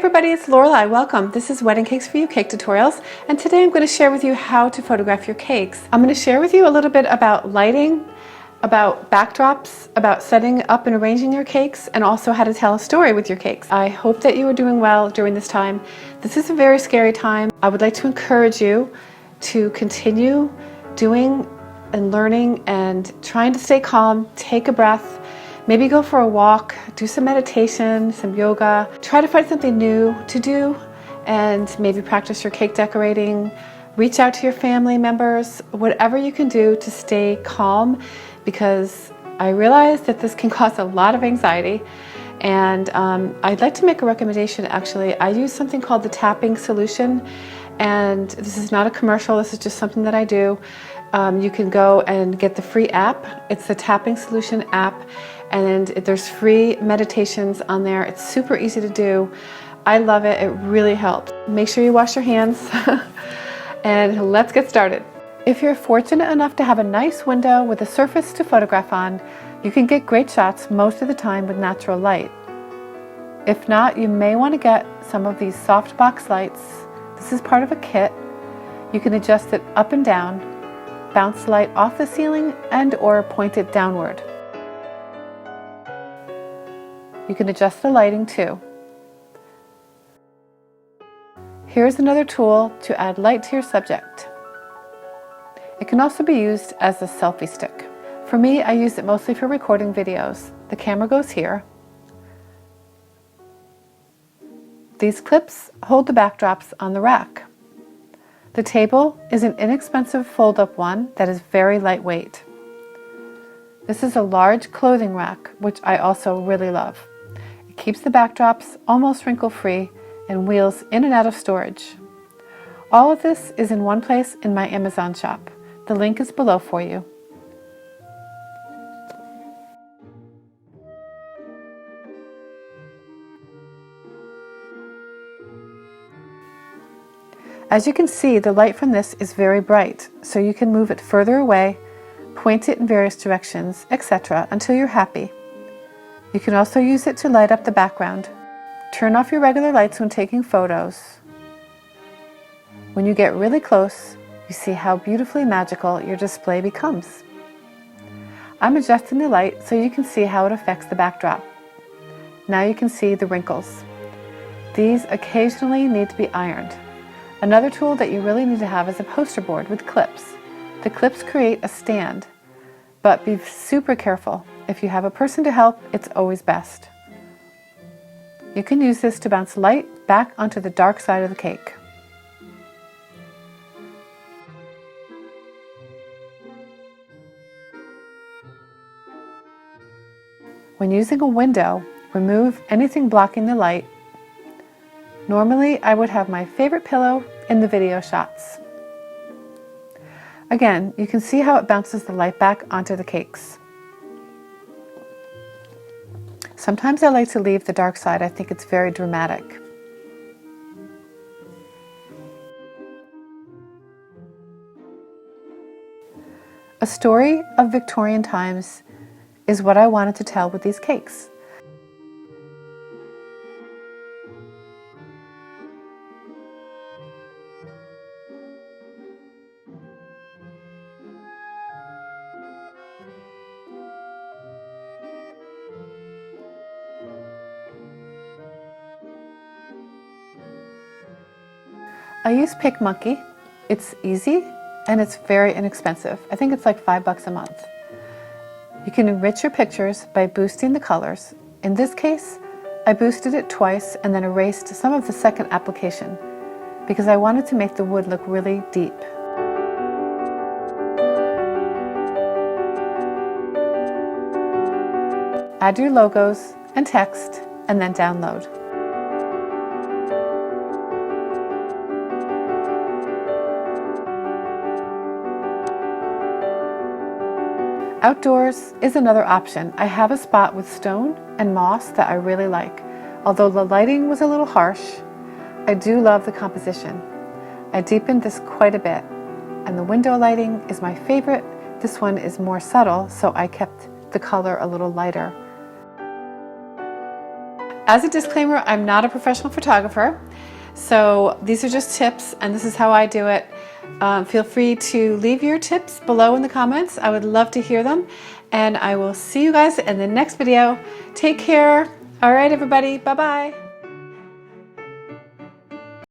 everybody, it's Lorelei. Welcome. This is Wedding Cakes for You Cake Tutorials, and today I'm going to share with you how to photograph your cakes. I'm going to share with you a little bit about lighting, about backdrops, about setting up and arranging your cakes, and also how to tell a story with your cakes. I hope that you are doing well during this time. This is a very scary time. I would like to encourage you to continue doing and learning and trying to stay calm. Take a breath. Maybe go for a walk, do some meditation, some yoga. Try to find something new to do and maybe practice your cake decorating. Reach out to your family members, whatever you can do to stay calm, because I realize that this can cause a lot of anxiety. And I'd like to make a recommendation actually. I use something called the tapping solution, and this is not a commercial, this is just something that I do. You can go and get the free app. It's the Tapping Solution app, and there's free meditations on there. It's super easy to do. I love it. It really helps. Make sure you wash your hands and let's get started. If you're fortunate enough to have a nice window with a surface to photograph on, you can get great shots most of the time with natural light. If not, you may want to get some of these softbox lights. This is part of a kit. You can adjust it up and down, bounce light off the ceiling, and or point it downward. You can adjust the lighting too. Here's another tool to add light to your subject. It can also be used as a selfie stick. For me, I use it mostly for recording videos. The camera goes here. These clips hold the backdrops on the rack. The table is an inexpensive fold-up one that is very lightweight. This is a large clothing rack, which I also really love. It keeps the backdrops almost wrinkle-free and wheels in and out of storage. All of this is in one place in my Amazon shop. The link is below for you. As you can see, the light from this is very bright, so you can move it further away, point it in various directions, etc. until you're happy. You can also use it to light up the background. Turn off your regular lights when taking photos. When you get really close, you see how beautifully magical your display becomes. I'm adjusting the light so you can see how it affects the backdrop. Now you can see the wrinkles. These occasionally need to be ironed. Another tool that you really need to have is a poster board with clips. The clips create a stand, but be super careful. If you have a person to help, it's always best. You can use this to bounce light back onto the dark side of the cake. When using a window, remove anything blocking the light. Normally, I would have my favorite pillow in the video shots. Again, you can see how it bounces the light back onto the cakes. Sometimes I like to leave the dark side. I think it's very dramatic. A story of Victorian times is what I wanted to tell with these cakes. I use PicMonkey. It's easy and it's very inexpensive. I think it's like $5 a month. You can enrich your pictures by boosting the colors. In this case, I boosted it twice and then erased some of the second application because I wanted to make the wood look really deep. Add your logos and text and then download. Outdoors is another option. I have a spot with stone and moss that I really like. Although the lighting was a little harsh, I do love the composition. I deepened this quite a bit, and the window lighting is my favorite. This one is more subtle, so I kept the color a little lighter. As a disclaimer, I'm not a professional photographer, so these are just tips and this is how I do it. Feel free to leave your tips below in the comments. I would love to hear them, and I will see you guys in the next video. Take care. All right, everybody. Bye-bye.